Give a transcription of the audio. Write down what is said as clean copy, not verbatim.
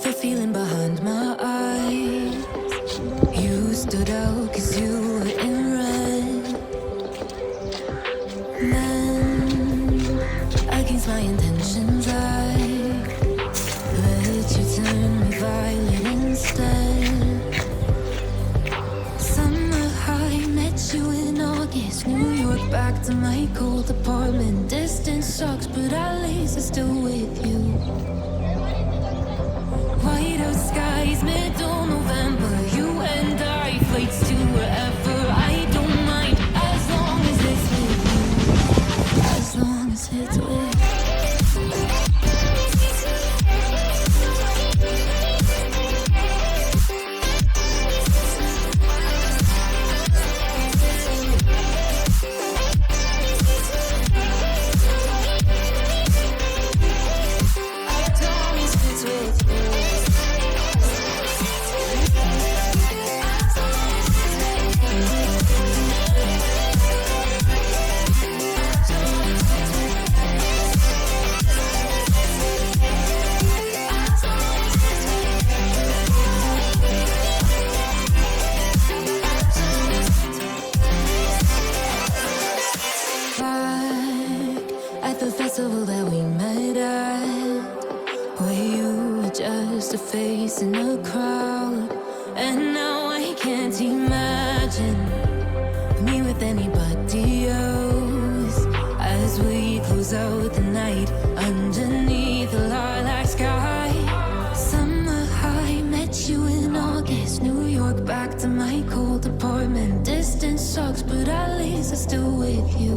The feeling behind my eyes. You stood out 'cause you were in red. Then, against my intentions, I let you turn me violet instead. Summer high, met you in August. New York, back to my cold apartment. Distance sucks, but at least I'm still with you. White out skies, middle November. You and I, flights to wherever. I don't mind, as long as it's with you. As long as it's with you. At the festival that we met at, where you were just a face in a crowd. And now I can't imagine me with anybody else. As we close out the night underneath the lilac sky. Summer high, met you in August. New York, back to my cold apartment. Distance sucks, but at least I'm still with you.